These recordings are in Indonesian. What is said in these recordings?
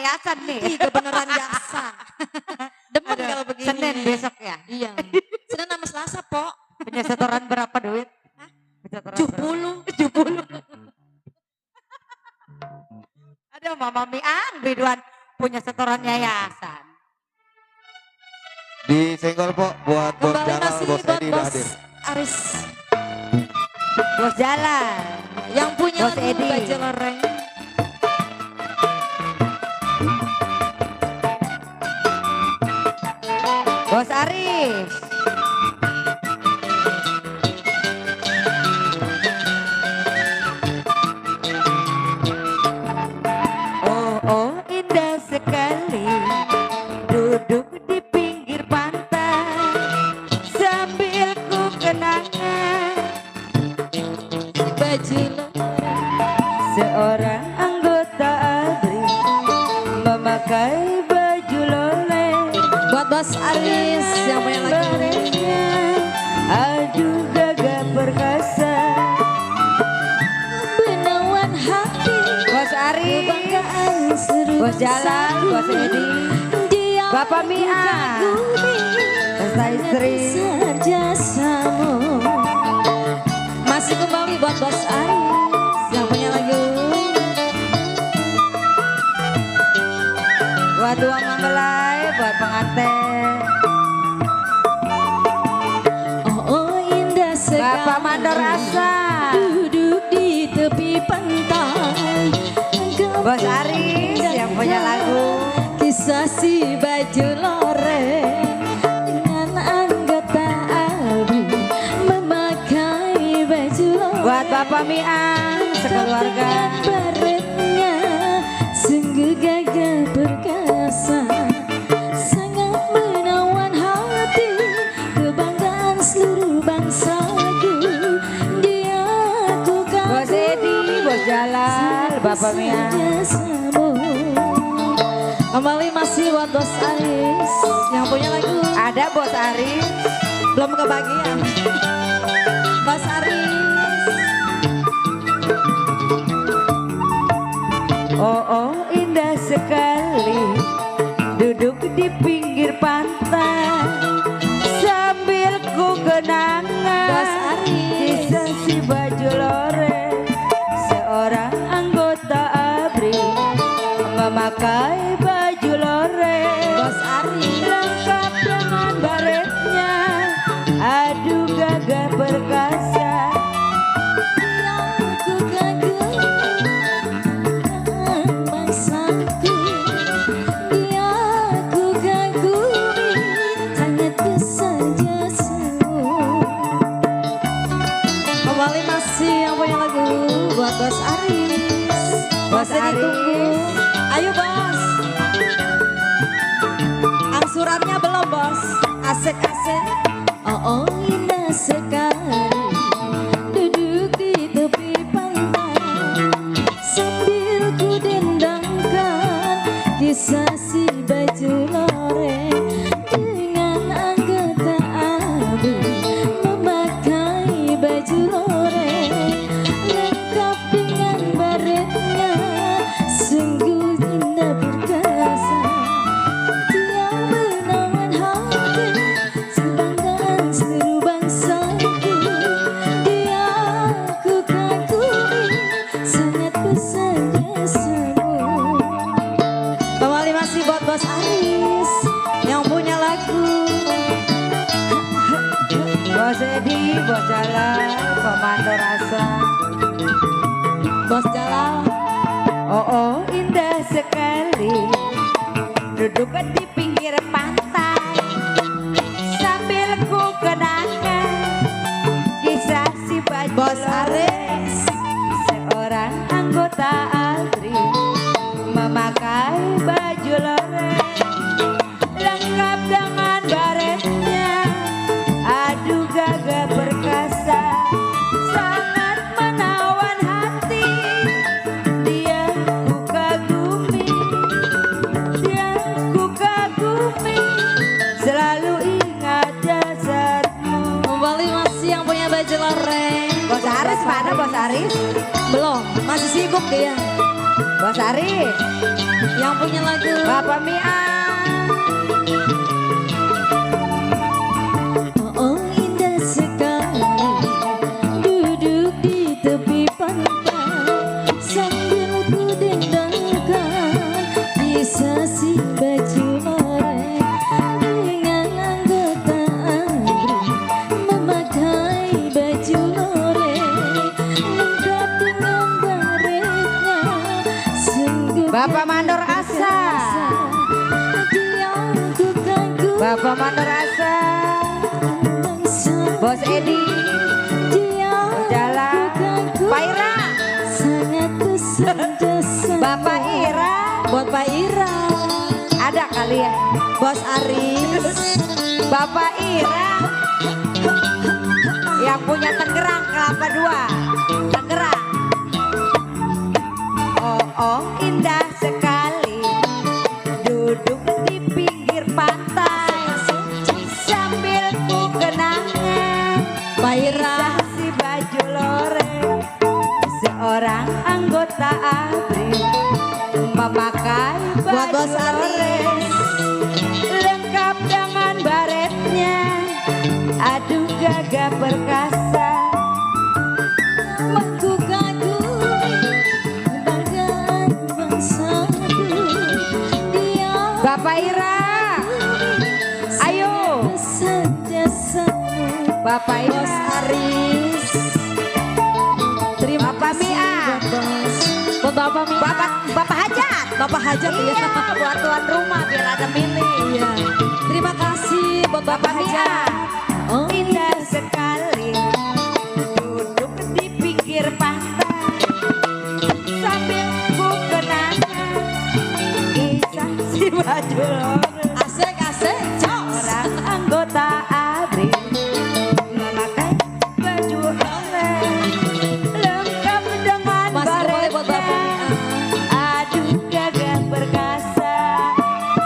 perhiasan nih. Kebenaran jasa. Demen kalau begini. Senin besok ya? Iya. Senin sama Selasa, Pok. Punya setoran berapa duit? Hah? Punya setoran 70. Aduh Mama Miang, biduan punya setoran yayasan. Disenggol po buat Bos Kembali Jalal, masih Bos buat Edi udah Bos hadir. Aris. Bos jalan. Yang punya Bos lagu Edi. Baju Loreng. Bos Aris. Oh indah sekali duduk di pinggir pantai sambil ku kenangan Baju Loreng. seorang anggota ABRI memakai baju lolek. Buat Bos Aris yang punya lagu. Badannya aduh gagah perkasa. Menawan hati. Bos Ari, Kebanggaan seluruh Bos Jalan, Bos Edi, Dia Bapak Mia, Besta Istri. jasamu. Masih kembali buat Bos Aris yang punya lagu. Buat uang mempelai, buat pengantin. Oh indah sekali. Bapak Mandor Asa, Duduk di tepi pantai. Bos Aris yang punya lagu. Kisah si baju loreng dengan anggota ABRI memakai baju loreng. Buat Bapak Miang, sekeluarga. Baretnya sungguh gagah perkasa, sangat menawan hati, kebanggaan seluruh bangsaku. Dia ku Bos Edi, Bos Jalan, Bapak Miang. Kembali masih buat Bos Aris yang punya lagu. Ada Bos Aris. Belum kebagian. Bos Aris. Oh indah sekali duduk di pinggir pantai sambil ku kenangan Bos Aris. kisah si baju loreng seorang anggota ABRI memakai baju loreng. Bos Aris. Lengkap dengan baretnya, aduh gagah perkasa. Aku kagum bangsaku. Dia ku kagumi sangat kesajasamu. Kembali masih yang punya lagu buat Bos Aris. Bos Masih ditunggu. Aris. Ayo Bos. Angsurannya belum Bos. Asik-asik. Oh indah sekali duduk di tepi pantai sambil ku dendangkan kisah si baju loreng dengan anggota ABRI memakai baju loreng lengkap dengan baretnya sungguh indah perkasa. Dia menawan hati, kebanggaan seluruh bangsaku. Dia ku kagumi, sangat besar jasamu. Kembali masih buat Bos Aris yang punya lagu. Bos Edi, Bos Jalan, Komando Rasa. Bos Jalal. Oh indah sekali duduk di pinggir pantai sambil ku kenangan kisah si baju Bos loreng Aris. seorang anggota ABRI memakai baju loreng lengkap dengan baretnya, aduh gagah perkasa, sangat menawan hati. Dia ku kagumi, dia ku kagumi, selalu ingat jasarmu. Kembali masih yang punya baju loreng. Bos Aris mana Bos Aris? Belum, masih sibuk dia. Bos Aris. Yang punya lagu Bapak Mia. Oh indah sekali duduk di tepi pantai sambil ku dendangkan kisah si baju oranye dengan anggota ABRI memakai baju oranye lengkap dengan baretnya sungguh Bapak Mandor Asa. dia ku kagum Bapak Mandor Asa. Bos Edi. Jalan. Pak Ira. Sangat kesenjasa. Bapak Ira. Buat Pak Ira. Ada kali ya. Bos Aris. Bapak Ira. Yang punya Tangerang Kelapa 2. Tangerang. Oh indah sekali duduk di pinggir pantai sambil ku kenangan Pak Ira. si baju loreng seorang anggota ABRI memakai Buat baju Bos Aris. loreng lengkap dengan baretnya, aduh gagah perkasa. Ku kagumi kebanggaan bangsaku. Dia Bapak Ira, ayo. kesenjasamu. Bapak Bos Ira. Aris. Terima Bapak kasih Mia. buat Bos. Buat Bapak Mia. Bapak Hajat. Bapak Hajat ya. Iya, buat tuan rumah biar ada milih. Iya. Terima kasih buat Bapak Bapak Mia. Hajat. Oh Indah sekali duduk di pinggir pantai sambil ku kenangan kisah si baju loreng asik asik. Cos. orang anggota ABRI memakai baju loreng lengkap dengan Masih boleh buat Bapak baretnya. Mia. Aduh gagah perkasa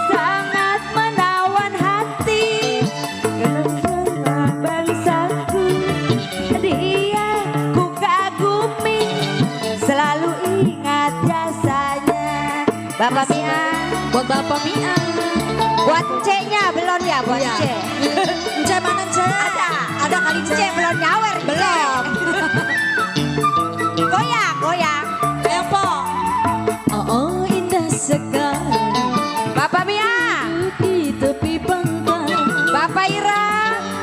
sangat menawan hati kenapa bangsaku dia ku kagumi selalu ingat jasanya. Bapak Mia Buat Bapak Mia. buat C-nya belum ya buat Iya. C Ence mana Ence? ada kali C belum nyawer belum goyang goyang. Tempo. Oh indah sekali Bapak Mia di tepi pantai. Bapak Ira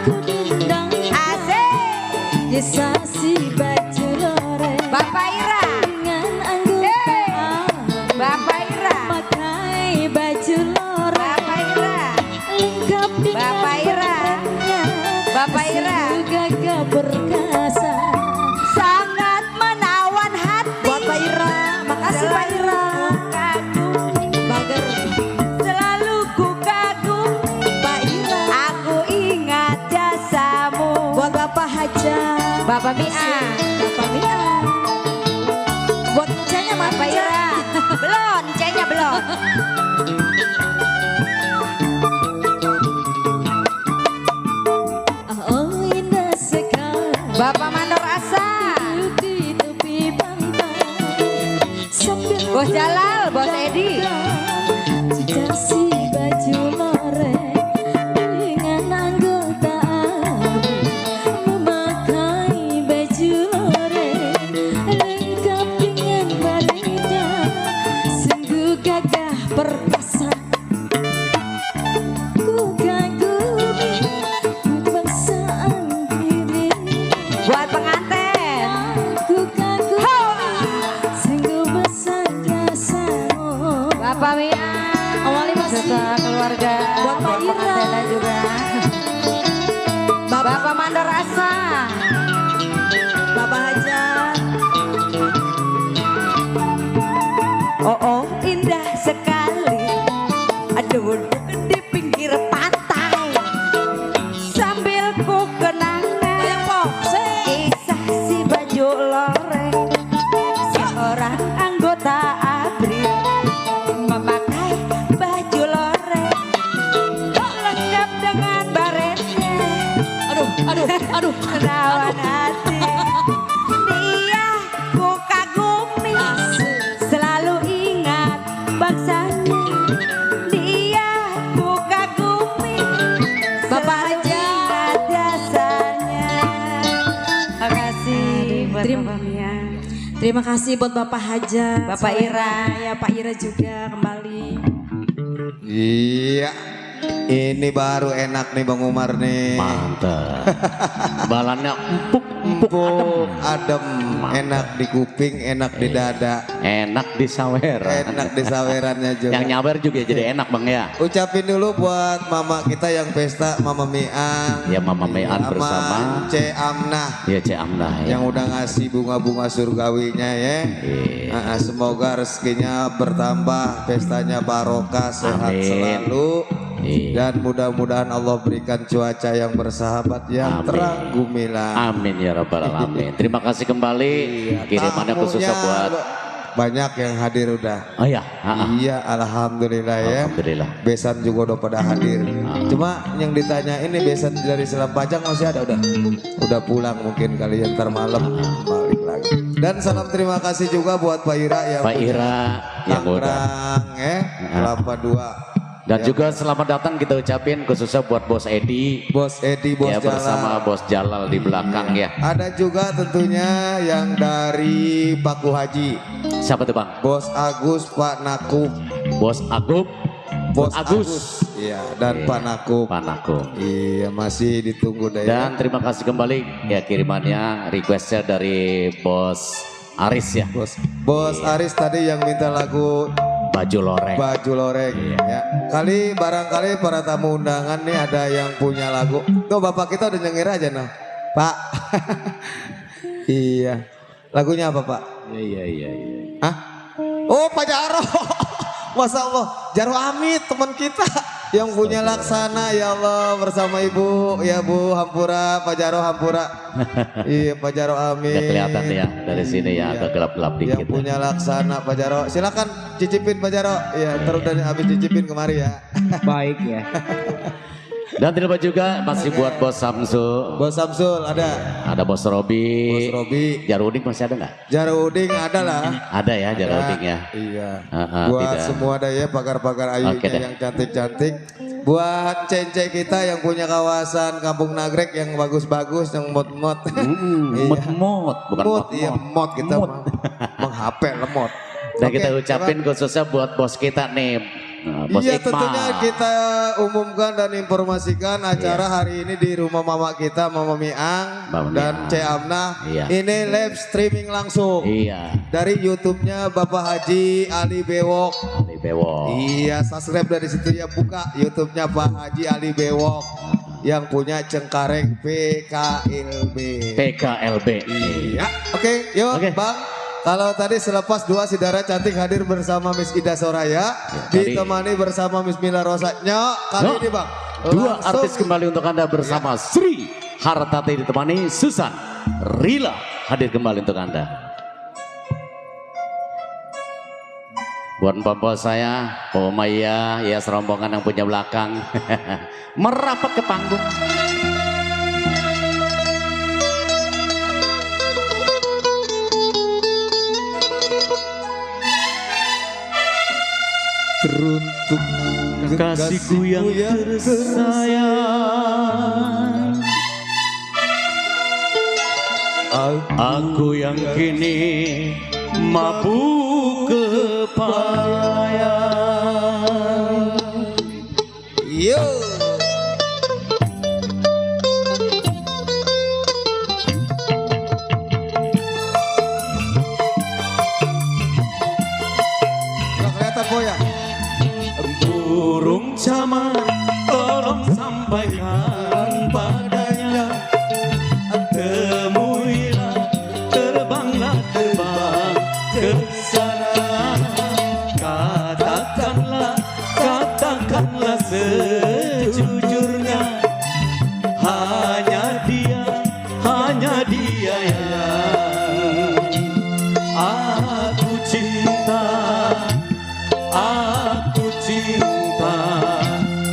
Ku dendang asik. kisah si baju loreng Bapak Ira dengan anggota Bapak Ira pakai baju loreng Bapak Ira lengkap dengan Bapak Ira. badannya. Bapak Ira. Sungguh gagah perkasa. sangat menawan hati. Buat Pak Ira. Makasih Pak Ira. Kagum, Bager. selalu ku kagum. Pak Ira. Aku ingat jasamu. Buat Bapak Hajat. Bapak Mia. Bapak Mia. Buat Encenya mana Bapak Ira. Belum, C-nya belum. Oh indah sekali Bapak Mandor Asa. di tepi pantai sambil Bos Jalal, Bos Edi. jejak si baju loreng dengan anggota ABRI memakai baju loreng lengkap dengan baretnya sungguh gagah perkasa. Ku kagumi kebangsaan diri. Buat pengantin. Ku kagum sungguh besar jasamu. Bapak buat Terima, Bapak Mia. terima kasih buat Bapak Haja, Bapak Ira. ya Pak Ira juga kembali. Iya. Ini baru enak nih Bang Umar nih. Mantap. Balannya empuk Adem, enak di kuping, enak di dada, enak di sawer. enak di sawerannya juga. Yang nyawer juga jadi enak Bang ya. Ucapin dulu buat mama kita yang pesta, Mama Miang. Ya Mama Mian Sama bersama Ce Amnah ya Cek Amnah ya. yang udah ngasih bunga-bunga surgawinya ya. Iya. Semoga rezekinya bertambah, pestanya barokah, sehat Amin. selalu. Iya. Dan mudah-mudahan Allah berikan cuaca yang bersahabat yang Amin. terang gemilang. Amin ya rabbal alamin. Terima kasih kembali. Kirimannya khususnya Tamunya buat banyak yang hadir udah. oh ya. Iya, alhamdulillah ya. Alhamdulillah. Besan juga udah pada hadir. Cuma yang ditanya ini besan dari Selam Pajang masih ada udah pulang mungkin kali ya, ntar malam balik lagi. Dan salam terima kasih juga buat Pak Ira yang Pak Ira yang udah. Tangerang Kelapa 2. Dan juga selamat datang kita ucapin khususnya buat Bos Edi. Bos Edi, Bos Ya Jalal. bersama Bos Jalal di belakang ya. Ada juga tentunya yang dari Paku Haji. Siapa tuh Bang? Bos Agus, Pak Nakub. Bos Agub. Bos Agus. Iya, dan Iya. Pak Nakub. Pak Nako. Iya, masih ditunggu deh. Dan terima kasih kembali ya kirimannya requestnya dari Bos Aris ya. Bos Aris tadi yang minta lagu Baju loreng. Baju Loreng ya. Kali barangkali para tamu undangan nih ada yang punya lagu. Tuh bapak kita udah nyengir aja nah. Pak. Iya. Lagunya apa Pak? Iya. Hah? Oh Pak Jaro. Masya Allah. Jaro Amit teman kita. Yang punya laksana ya Allah bersama Ibu. Ya Bu Hampura. Pak Jaro Hampura. Iya Pak Jaro Amit. Udah kelihatan ya dari sini ya agak gelap-gelap Yang dikit. punya laksana Pak Jaro. Silakan cicipin Pak Jaro. Ya terus dari habis cicipin kemari ya. Baik ya. Dan terima juga masih buat Bos Samsul. Bos Samsul ada. Ada Bos Robi. Bos Robi. Jaruding masih ada nggak? Jaruding ada lah. Ada ya Jaruding ya. Iya. Tidak. Buat semua ada ya pagar-pagar ayunya Oke deh. yang cantik-cantik. Buat cence kita yang punya kawasan Kampung Nagrek yang bagus-bagus, yang mod-mod. Mut-mut bukan Mod, mot. iya mod kita mah. Menghapel lemot. Dan Oke, kita ucapin coba. khususnya buat bos kita nih. Bos Iya Iqmal. tentunya kita umumkan dan informasikan acara hari ini di rumah mama kita Mama Miang Mama dan Miang. Ce Amnah. Iya. Ini live streaming langsung Iya. dari YouTube-nya Bapak Haji Ali Bewok. Ali Bewok. Iya, subscribe dari situ ya, buka YouTube-nya Pak Haji Ali Bewok yang punya Cengkareng PKLB. PKLB. Iya, oke, yuk Oke. Bang. Kalau tadi selepas dua sidara cantik hadir bersama Miss Ida Soraya, tadi- ditemani bersama Miss Mila Rosanya. Kali No. ini Bang, Dua langsung- artis kembali untuk Anda bersama Sri Hartati ditemani Susan Rila hadir kembali untuk Anda. Buat mpok saya, Pak Maya, ya serombongan yang punya belakang merapat ke panggung. teruntuk Kasihku yang tersayang, aku yang kini mabuk kepayang. Yo. Nggak kelihatan Boy ya? Burung camar tolong sampaikan padanya, temuilah, terbanglah terbang ke sana. Katakanlah sejujurnya, hanya dia yang aku cinta. Aku cinta,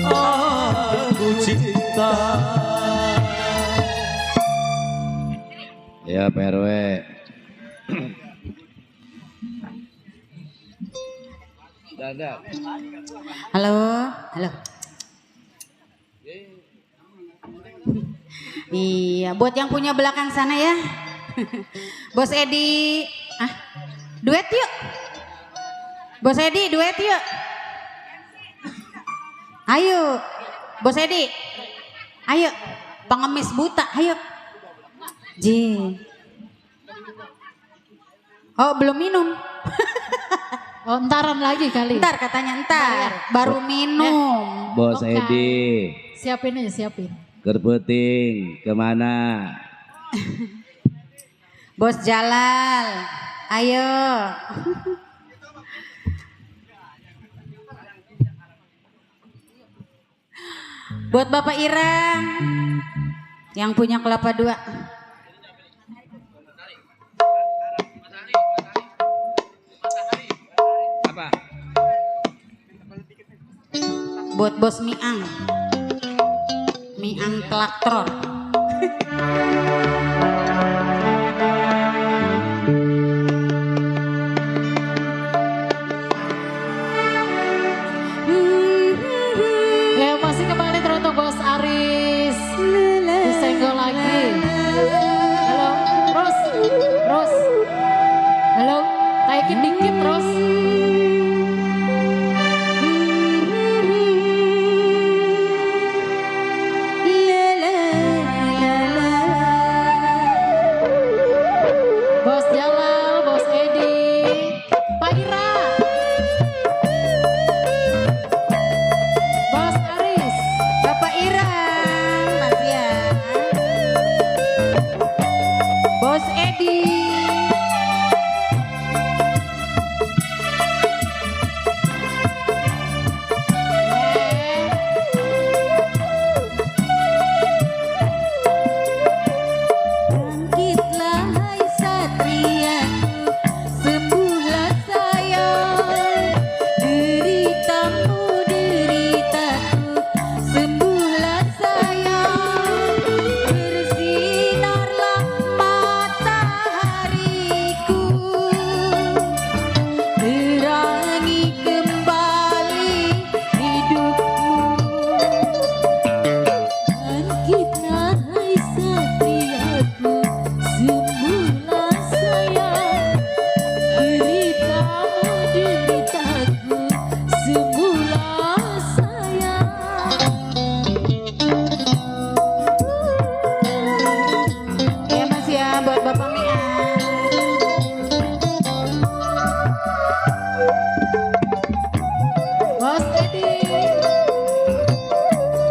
aku cinta. Ya Pak RW. Halo, halo. Iya, buat yang punya belakang sana ya. Bos Edi, duet yuk. Bos Edi duet yuk. Ayo, Bos Edi. Ayo, pengemis buta, ayo. Ji. Oh, belum minum. Oh, entaran lagi kali. Ntar katanya ntar, baru minum. Bos Oke. Edi, Siapin aja, siapin. kerpeting kemana? Bos Jalal, ayo. Buat Bapak Irang yang punya kelapa 2. Apa? Buat Bos Miang. Miang Traktor. Ya masih kembali teruntuk Bos Aris. Disenggol lagi. Halo, Ros. Ros. Halo, taikin dikit Ros. Bos Jalal, Bos Edi, Pak Ira, Bos Aris, Bapak Irang, Mas ya. Bos Edi. Bangkitlah hai satriaku, sembuhlah sayang, deritamu deritaku, sembuhlah sayang, bersinarlah matahariku, terangi kembali hidupmu. Bangkitlah hai satriaku, sembuhlah sayang, deritamu deritaku, sembuhlah sayang. Ya Mas ya, buat Bapak Mian. Bos Edi,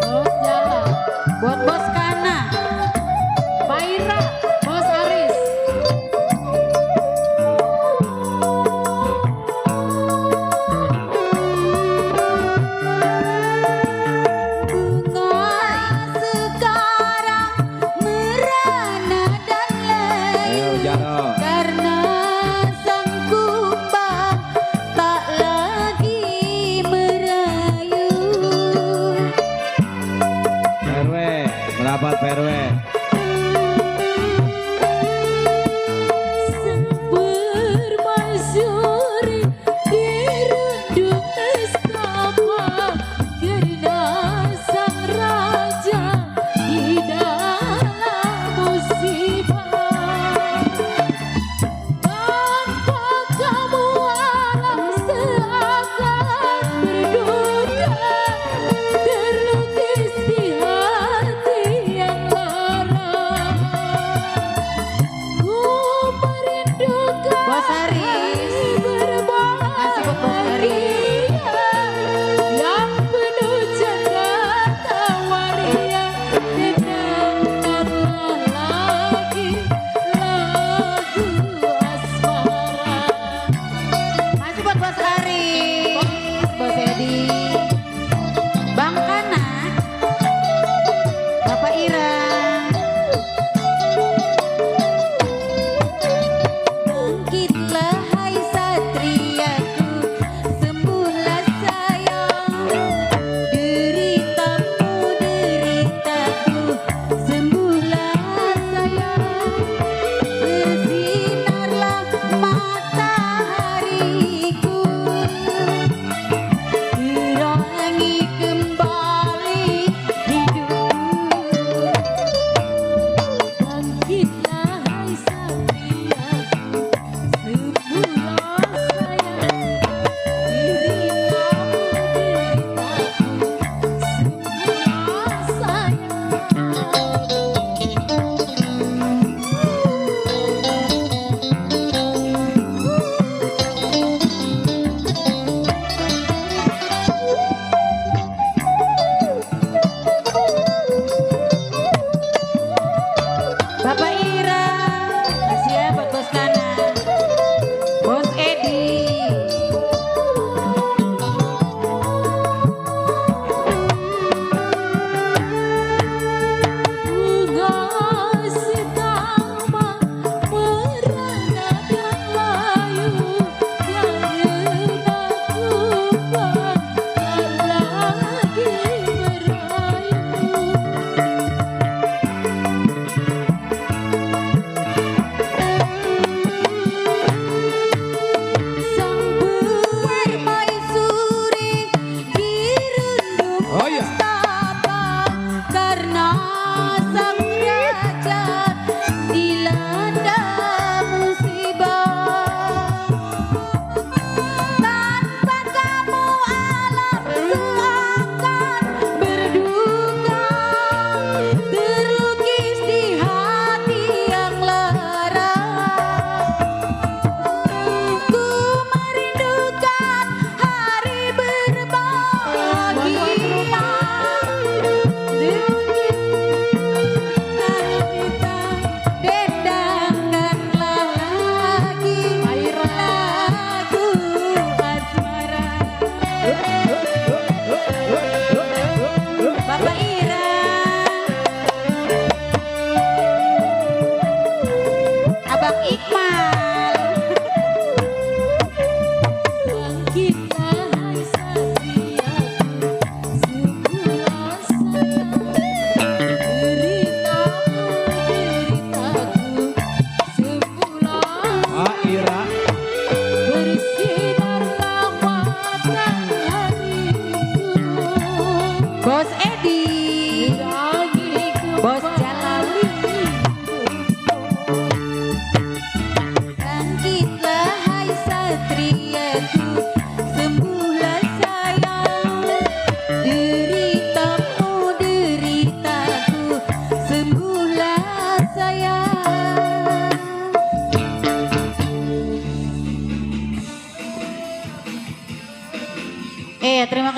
Bos Jalal, Buat Bos Kana. Pak Ira, Bos Aris. Bunga sekarang merana dan Ayo layu, Jaro.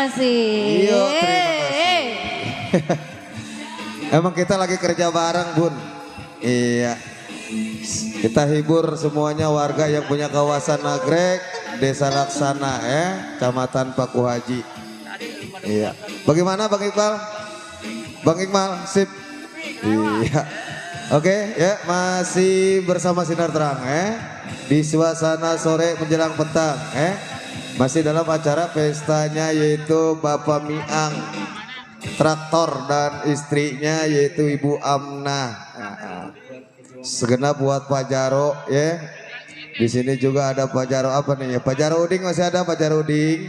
kasih. Iya, terima kasih. Emang kita lagi kerja bareng, Bun. Iya. Kita hibur semuanya warga yang punya kawasan Nagrek, Desa Laksana Kecamatan Paku Haji. Iya. Bagaimana Bang Iqbal? Bang Iqbal, sip. Iya. Oke, ya masih bersama Sinar Terang di suasana sore menjelang petang masih dalam acara pestanya yaitu Bapak Miang Traktor dan istrinya yaitu Ibu Amnah. Segenap buat Pak Jaro ya. Di sini juga ada Pak Jaro apa nih ya? Pak Jaro Uding masih ada Pak Jaro Uding.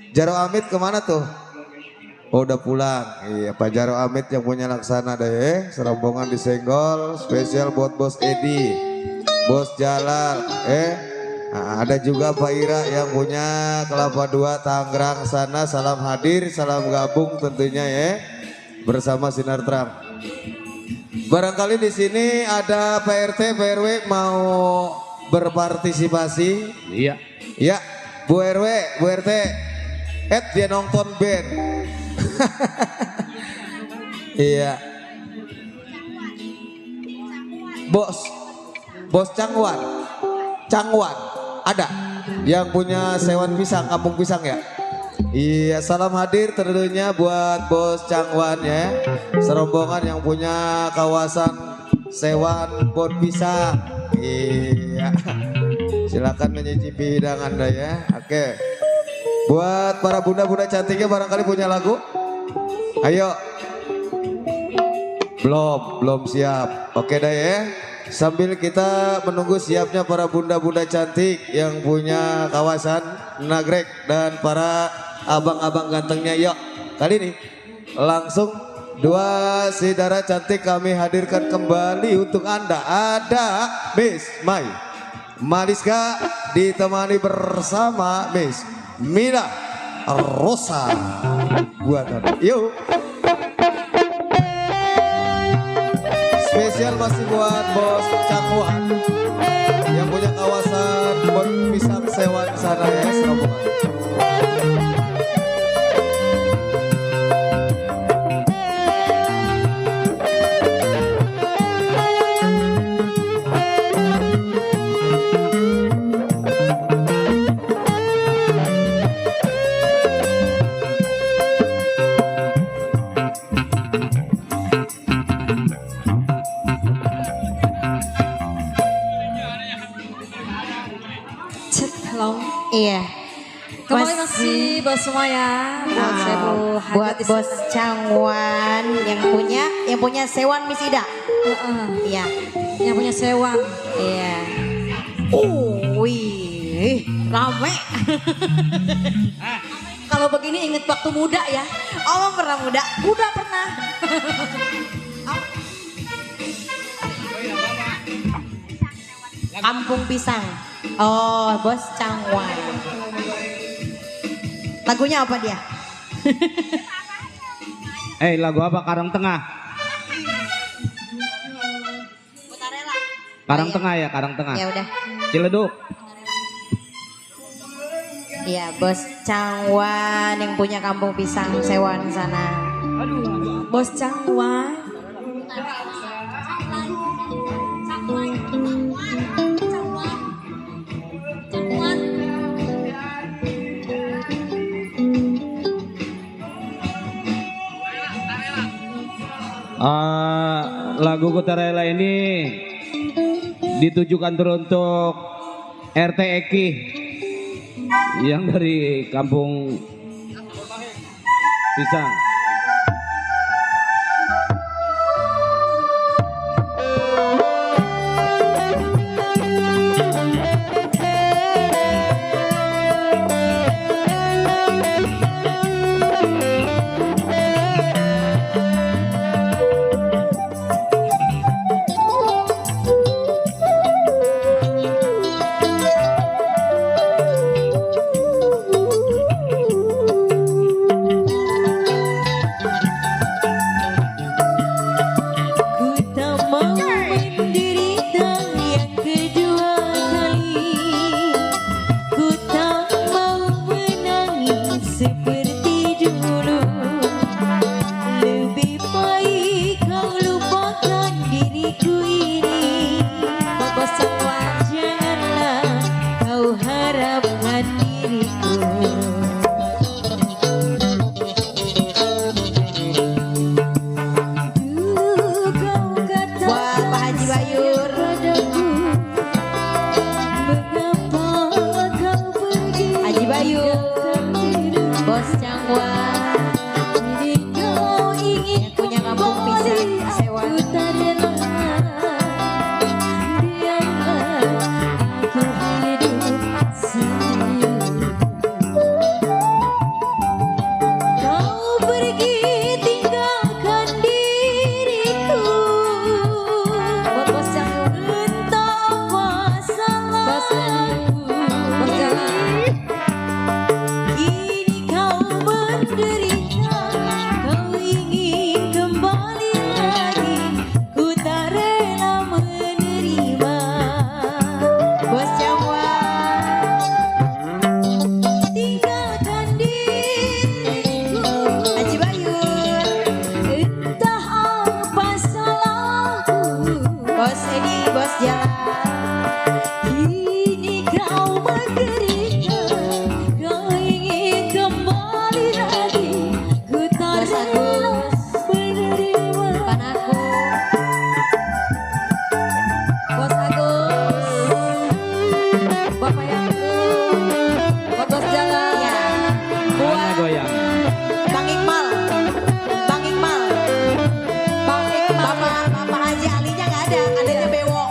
Jaro Amit kemana tuh? Oh udah pulang. Iya Pak Jaro Amit yang punya Laksana deh. Serombongan disenggol spesial buat Bos Edi, Bos Jalal nah, ada juga Pak Ira yang punya Kelapa Dua Tangerang sana. Salam hadir, salam gabung tentunya bersama Sinar Terang. Barangkali di sini ada PRT, PRW mau berpartisipasi. Iya. Ya, Bu RW, Bu RT, dia nonton band. Iya. Bos Cangwan ada yang punya sewan pisang, kampung pisang ya. Iya, salam hadir tentunya buat Bos Cangwan ya. Serombongan yang punya kawasan sewan bon pisang. Iya. Silakan menyicipi hidangan Anda ya. Oke. Buat para bunda-bunda cantiknya barangkali punya lagu. Ayo. Belum siap. Oke dah ya. Sambil kita menunggu siapnya para bunda-bunda cantik yang punya kawasan Nagrek dan para abang-abang gantengnya. Yuk, kali ini langsung dua saudara cantik kami hadirkan kembali untuk Anda. Ada Miss Mai Maliska ditemani bersama Miss Mila Rosa. Buat Anda. Yuk. Spesial masih buat Bos Cangwan yang punya kawasan bon pisang sewan sana ya serombongan. Iya. Kembali masih buat semua ya. Buat saya Bu Buat Bos Cangwan yang punya sewan Miss Ida. Iya. yang punya sewan. Iya. Wih, rame. Kalau begini inget waktu muda ya. Oh pernah muda? Muda pernah. Kampung Pisang. Oh, Bos Cangwan. Lagunya apa dia? Lagu apa? Karang Tengah. Karang Tengah ya, Karang Tengah. Ya udah. Ciledug. Iya, Bos Cangwan yang punya Kampung Pisang Sewan sana. Bos Cangwan. Lagu Kutarela ini ditujukan untuk RT Eki yang dari Kampung Pisang. Seperti Kini kau menggeringkan, kau ingin kembali lagi. Ku tak Bos rela Agus. menerima. Depan aku. Bos Agus. Bapak yang buat bos jalan. Ya. Mana Buat goyang? Bang Iqbal. Bang Iqbal. Bang Iqbal. Bapak Haji Alinya nggak ada, adanya bewok.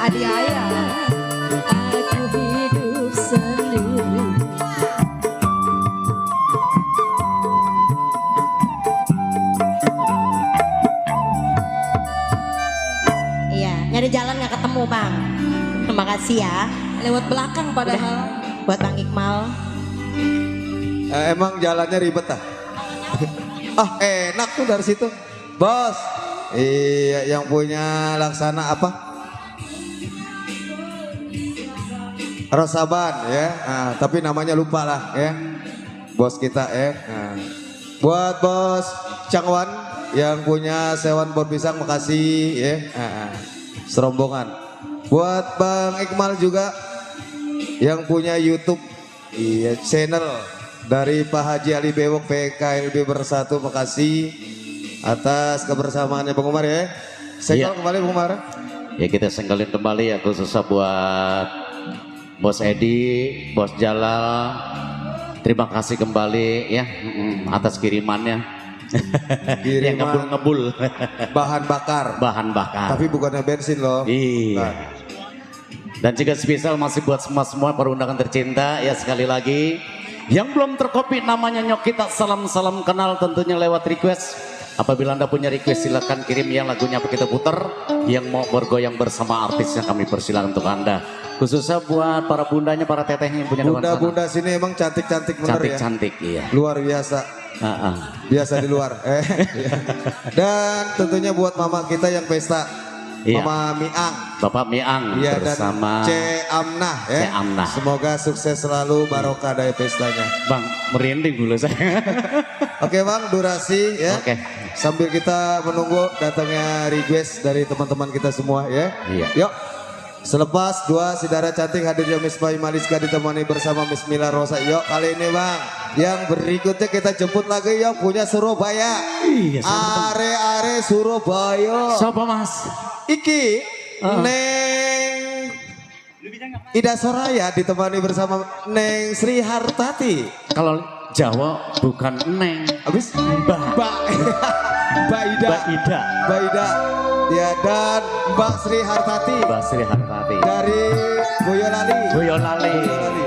Adiaya. Aku hidup sendiri. Iya, nyari jalan nggak ketemu bang. Terima kasih ya. Lewat belakang padahal. Buat Bang Iqmal. Emang jalannya ribet ah? Ah enak tuh dari situ. Bos. Iya yang punya Laksana apa? Rosaban ya. Nah, tapi namanya lupa lah ya. Bos kita ya. Nah. Buat bos Cangwan yang punya sewan bor pisang makasih ya. Nah, serombongan. Buat Bang Iqmal juga yang punya YouTube iya channel dari Pak Haji Ali Bewok PKLB Bersatu, makasih atas kebersamaannya Bang Umar ya. Senggol kembali Bang Umar. Ya kita senggolin kembali ya khususnya buat Bos Edi, Bos Jalal. Terima kasih kembali ya atas kirimannya. Yang ngebul-ngebul. Bahan bakar. Bahan bakar. Tapi bukannya bensin loh. Iya. Nah. Dan juga spesial masih buat semua perundangan tercinta ya sekali lagi. Yang belum terkopi namanya Nyok kita salam-salam kenal tentunya lewat request. Apabila Anda punya request silakan kirim yang lagunya kita putar. Yang mau bergoyang bersama artisnya kami persilakan untuk Anda. Khususnya buat para bundanya, para tetehnya yang punya Bunda-bunda sini emang cantik-cantik bener ya. Cantik-cantik iya. Luar biasa. Biasa di luar. Dan tentunya buat mama kita yang pesta. Iya. Mama Miang. Bapak Miang Iya, bersama dan C Amnah ya. C Amnah. Semoga sukses selalu, barokah dari pestanya. Bang, merinding dulu saya. Oke Bang, durasi ya. Oke. Sambil kita menunggu datangnya request dari teman-teman kita semua ya. Iya. Yuk. Selepas dua sidara cantik hadirnya Miss Pai Maliska ditemani bersama Miss Mila Rosa. Yuk kali ini Bang, yang berikutnya kita jemput lagi yang punya Surabaya. Iya, Are-are Surabaya. siapa Mas? Iki Neng Ida Soraya ditemani bersama Neng Sri Hartati. Kalau Jawa bukan Neng, Habis Mbak Mbak Ida. Mbak Ida. Mbak Ida. Ya dan Mbak Sri Hartati Mbak Sri Hartati. dari Boyolali. Boyolali. Boyolali.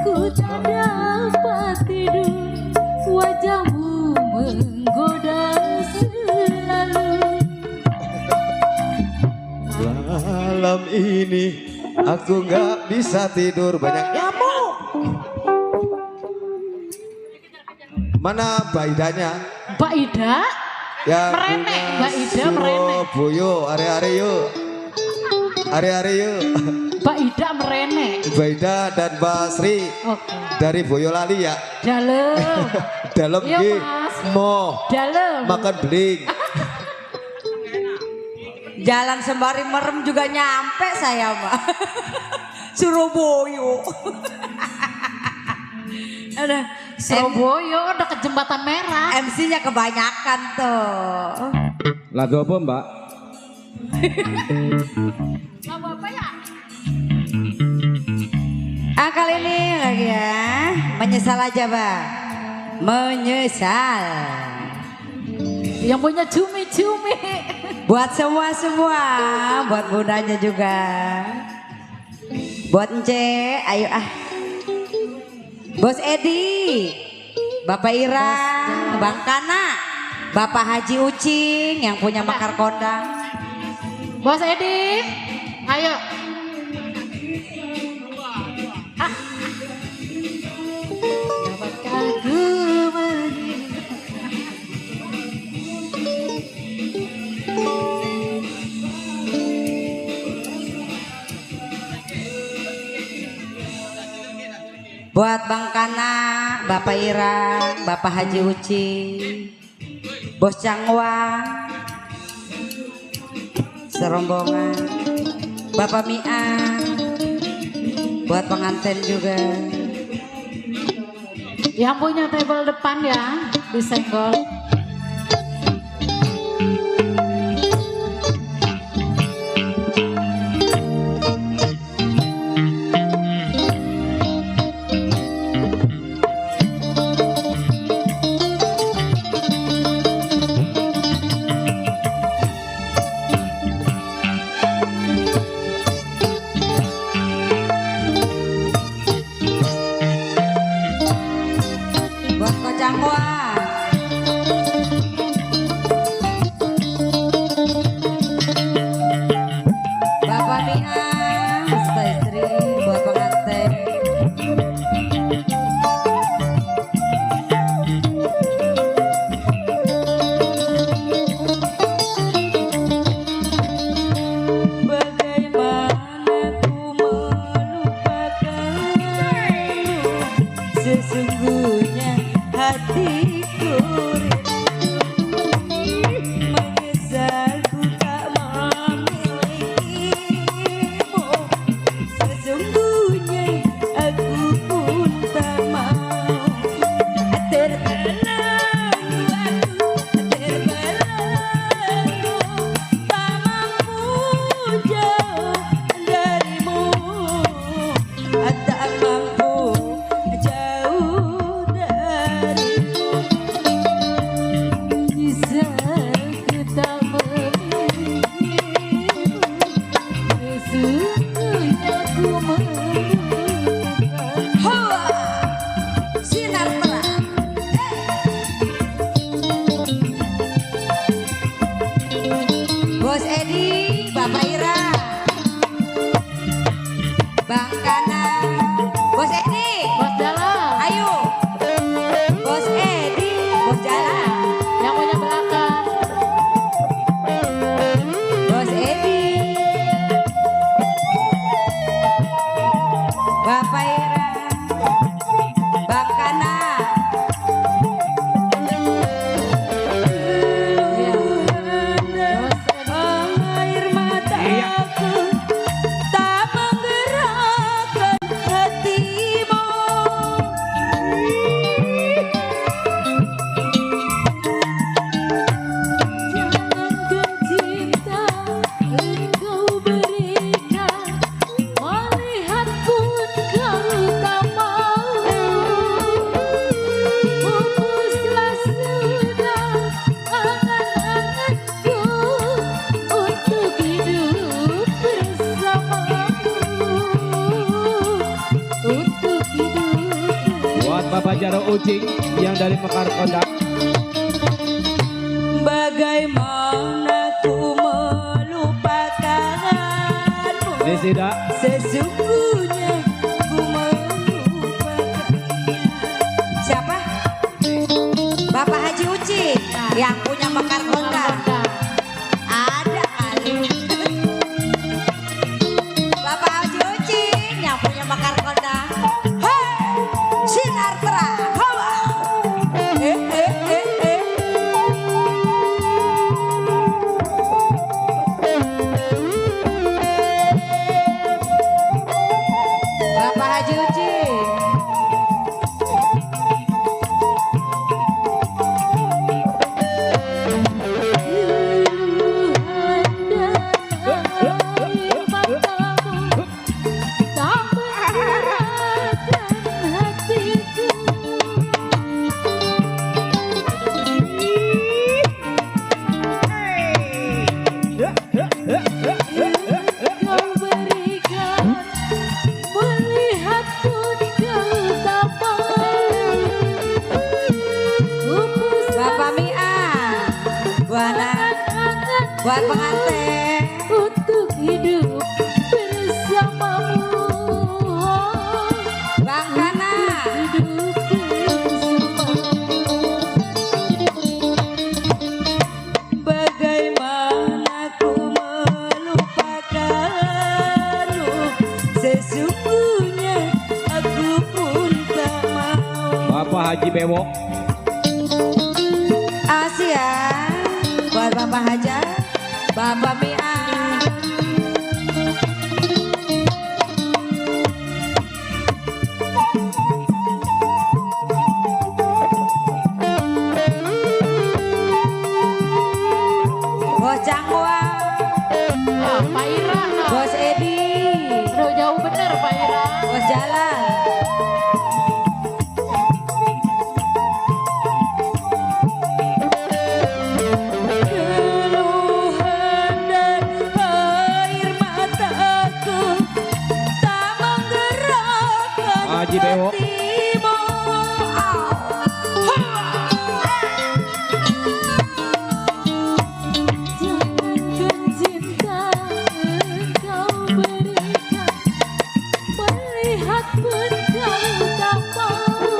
Ku tak dapat tidur, wajahmu menggoda selalu. Malam ini aku nggak bisa tidur, banyak nyamuk. Mana Mbak Idanya? Mbak Ida, Yang Merenek, punya Mbak Ida merenek. Surabaya, are-are yuk. Are-are yuk. Mbak Ida merenek. Mbak Ida dan Mbak Sri Oke. dari Boyolali ya. Dalem, Dalam Iya, G Mas. mau dalem. makan beling. Jalan sembari merem juga nyampe saya mah. Surabaya. Ada Surabaya udah ke jembatan merah. MC-nya kebanyakan tuh. Lagu apa Mbak? Lagu apa ya? Kali ini lagi ya. Menyesal aja bang. Menyesal. Yang punya cumi-cumi. Buat semua, buat bundanya juga. Buat Ence, ayo ah. Bos Edi, Bapak Ira, Bang Kana, Bapak Haji Ucing yang punya Makar Kondang. Bos Edi, ayo. Dapatkah ku Buat Bang Kana, Bapak Ira, Bapak Haji Ucing, Bos Cangwa, serombongan, Bapak Mia, buat pengantin juga. Yang punya table depan ya, disenggol. Bos Edi, Bapak Ira, Bang Kana, Bos Edi, Bos Jalan. ayo, Bos Edi, Bos Jalan, Yang punya belakang. Bos Edi, Bapak Ira, Bang Kana. Air mataku tak menggerakkan hatimu. Jangankan cinta engkau berikan, melihat pun kau tak mau. Pupuslah sudah angan-anganku untuk hidup bersamamu. Untuk hidup Buat Bapak Jaro Ucing yang dari Mekar Kondang. Bagaimana ku melupakanmu? Desida. Sesungguhnya ku melupakannya. Siapa? Bapak Haji Uci yang punya Mekar Kondang. Ada kali. Bapak Haji Uci yang punya Mekar Kondang. Hei, sinar terang, hawa. Bapak Haji Uci. Bapak Mia, buat pengantin. Untuk hidup bersamamu. Bang Kana, Hidup bersamamu. bagaimana ku melupakanmu? Sesungguhnya aku pun tak mau. Bapak Haji Bewok. Asia, buat Bapak Haja, Bapak Mia. Bos Cangwa, Pak Ira, Bos Edi, aduh jauh bener Pak Ira. Bos Jalan. Keluhan dan air mataku tak menggerakkan Haji Bewok. hatimu. Jangankan cinta engkau berikan, melihat pun kau tak mau.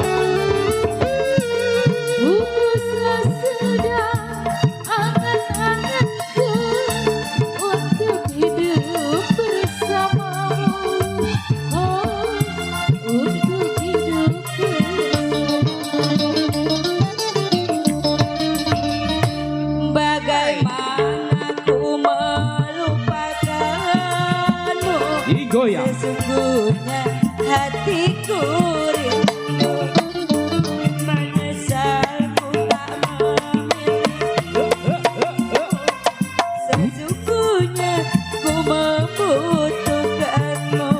Pupuslah sudah angan-anganku untuk hidup bersamamu. Oh, untuk hidup bersamamu. Bagaimana ku melupakanmu? Digoyang. Sesungguhnya hatiku rindu, menyesal ku tak memilikimu. Sesungguhnya ku membutuhkanmu.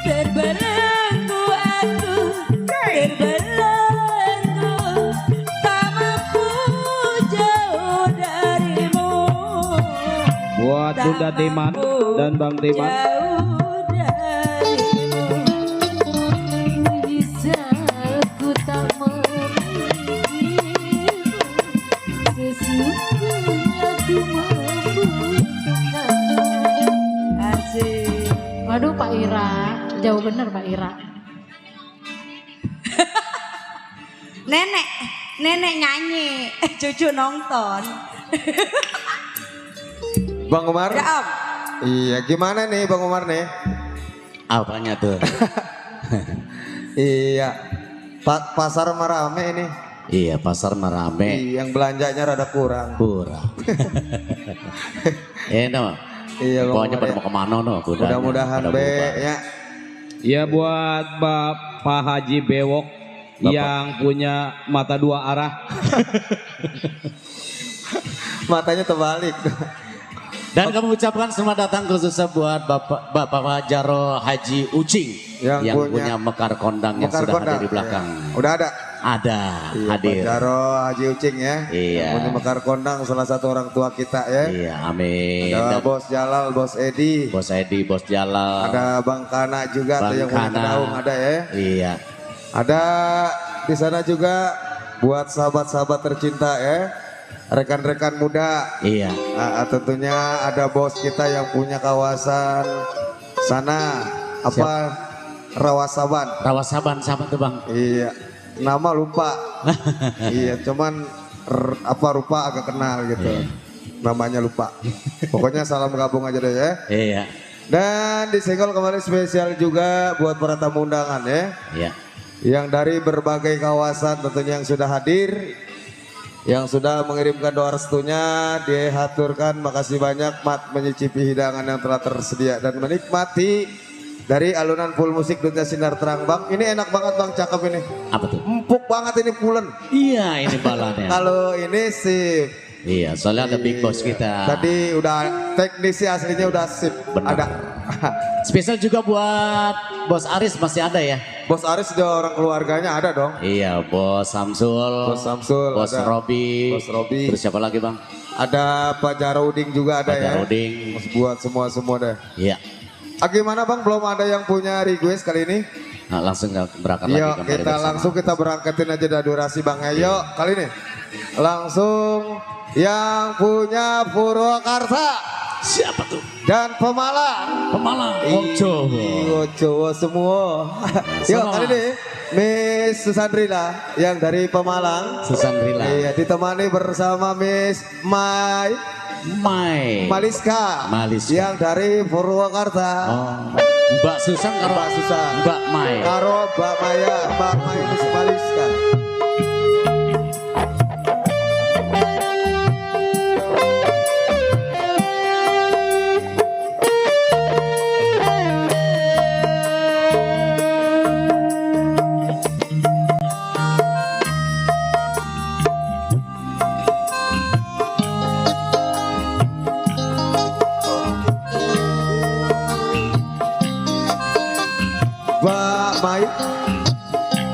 Terbelenggu aku, terbelenggu, tak mampu jauh darimu. Buat Bunda Timan dan Bang Timan. Jauh darimu. Bisa ku tak memilikimu, sesungguhnya ku mampu bener Pak Ira. Nenek nyanyi, cucu nonton. Bang Umar. Ya Om. Iya, gimana nih Bang Umar nih? Apanya tuh? Iya. Pasar merame ini. Iya, pasar merame. Yang belanjanya rada kurang. Kurang. No. Iya, Bang Pokoknya Umar, pada ya. mau kemana no? Mudah-mudahan be ya. Ya buat Bapak Haji Bewok yang punya mata dua arah. Matanya terbalik. Dan kami ucapkan selamat datang khususnya buat Bapak Jaro Haji Ucing yang punya mekar kondang yang sudah kondang, ada di belakang. Ya. Udah ada. Ada, Iya, hadir. Pak Jaro Haji Ucing ya. Iya. Yang punya mekar kondang, salah satu orang tua kita ya. Iya, amin. Ada Dan Bos Jalal, Bos Edi. Bos Edi, Bos Jalal. Ada Bang Kana juga tuh yang punya Kana. kedaung ada ya. Iya. Ada di sana juga buat sahabat-sahabat tercinta ya. Rekan-rekan muda. Iya. Tentunya ada bos kita yang punya kawasan sana apa Rawasaban. Rawasaban siapa tuh Bang? Iya. Nama lupa. Iya, cuman rupa agak kenal gitu. Iya. Namanya lupa. Pokoknya salam gabung aja deh ya. Iya. Dan disenggol kemarin spesial juga buat para tamu undangan ya. Iya. Yang dari berbagai kawasan tentunya yang sudah hadir. Yang sudah mengirimkan doa restunya, dihaturkan makasih banyak mat menyicipi hidangan yang telah tersedia dan menikmati dari alunan full musik Dunia Sinar Terang Bang. Ini enak banget Bang, cakep ini. Apa tuh? Empuk banget ini pulen. Iya, ini balannya. Kalau ini sip. Iya, soalnya ada big boss kita. Tadi udah teknisi aslinya udah sip. Benar. Ada. Spesial juga buat Bos Aris masih ada ya? Bos Aris juga orang keluarganya ada dong. Iya, Bos Samsul. Bos Samsul, Bos ada. Robi. Bos Robi. Terus siapa lagi Bang? Ada Pak Jaruding juga ada Pak ya. Jaruding. Buat semua deh. Iya. Gimana Bang, belum ada yang punya request kali ini? Nah, langsung berangkat lagi Yuk kembali kita bersama. langsung kita berangkatin aja dah durasi Bang. Ayo kali ini langsung yang punya Purwakarta Siapa tuh? dan Pemalang. Pemalang. Ojo. Jawa semua. Yuk Semua. kali ini Miss Susandrila yang dari Pemalang. Susandrila. Iya, ditemani bersama Miss Maliska yang dari Purwakarta. Oh. Mbak Susan karo Mbak Susan. Mbak Mai. Karo Mbak Maya, Mbak Mai Miss Maliska. Mbak Mai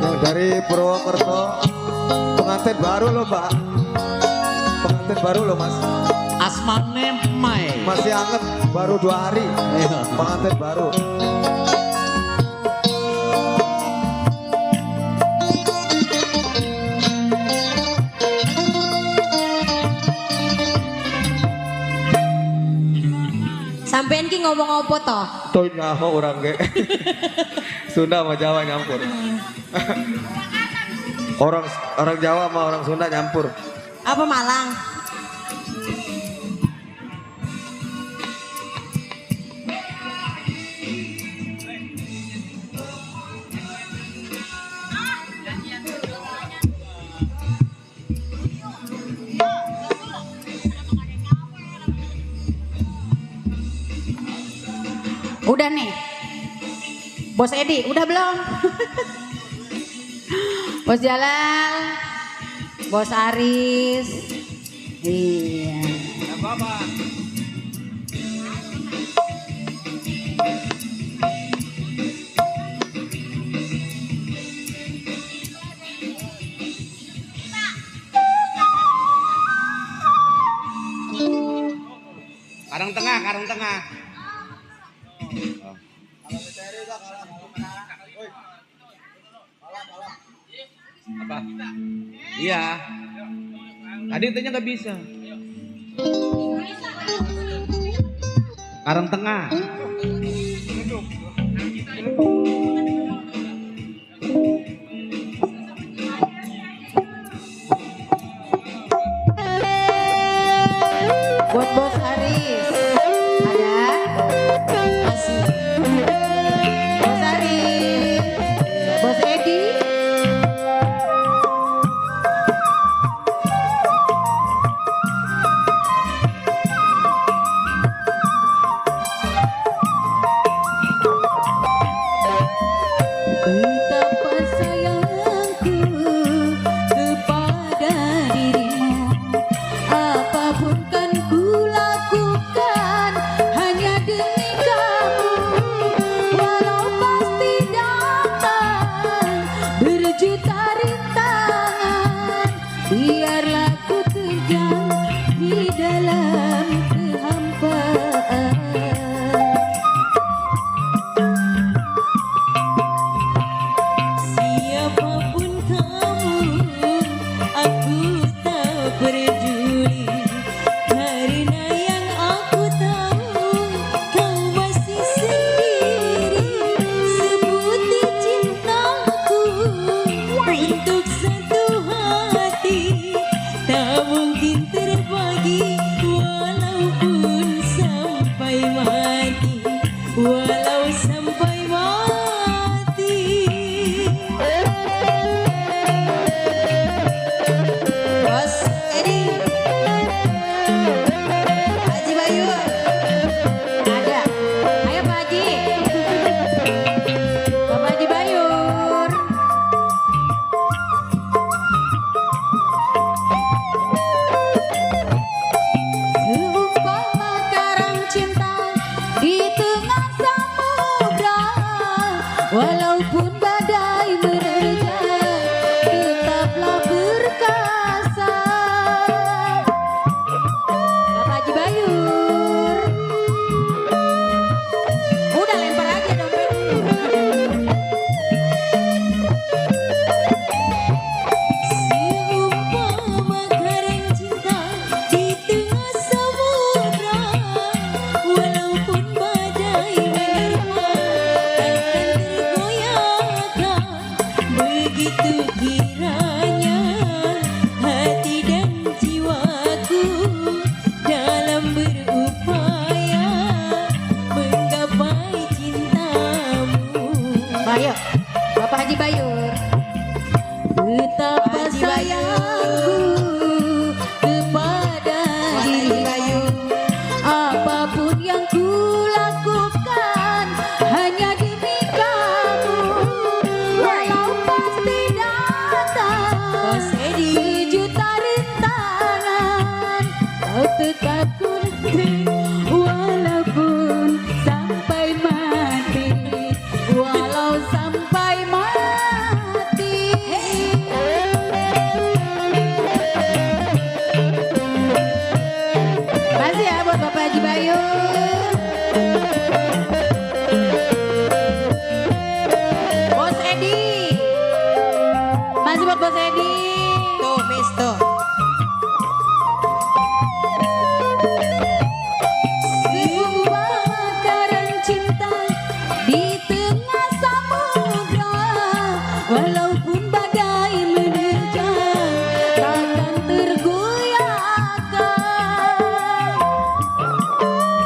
yang dari Purwokerto, pengantin baru loh Mbak, pengantin baru loh Mas, Asmane Mai. masih anget, baru 2 hari, Iya. pengantin baru. Sampean ki ngomong apa toh? Toh nggak mau orang ge, Sunda sama Jawa nyampur. orang Jawa sama orang Sunda nyampur. Apa Malang? Udah nih. Bos Edi, udah belum? Bos Jalal, Bos Aris. Iya. Karang tengah, karang tengah. Apa? Iya. Tadi katanya nggak bisa. Karang tengah. Buat Bos Aris. Ada? Kasih. Bos Aris. Bos Edi. Betapa sayangku kepada dirimu, apapun kan ku lakukan hanya demi kamu. Walau pasti datang berjuta rintangan, biarlah ku terjang di dalam kehampaan. Siapapun kamu, aku tak peduli, karena yang aku tahu kau masih sendiri. Sebutir cintaku untuk satu hati tak mungkin terbagi, walaupun sampai mati, walau sampai mati. Bos Edi, Haji Bayu, Ada. Ayo Pak Haji. Bapak Haji Bayur. Seumpama karang cinta di tengah samudra, walaupun badai menerjang, tetaplah perkasa. Bapak Haji Bayur. Udah lempar aja dompet. Seumpama karang cinta di tengah samudra, walaupun badai menerjang, takkan tergoyahkan. Begitu kiranya hati dan jiwaku dalam berupaya menggapai cintamu. Ayo. Bapak Haji Bayur. Betapa Haji sayangku kepada dirimu, apapun yang ku lakukan hanya demi kamu. Walau pasti datang sejuta rintangan, kau tetap kunci walaupun sampai mati, walau sampai mati. Makasih ya buat Bapak Haji Bayur. Bos Edi. Masih buat Bos Edi. tuh Miss tuh. Seumpama karang cinta di tengah samudra, walaupun badai menerjang, takkan tergoyahkan.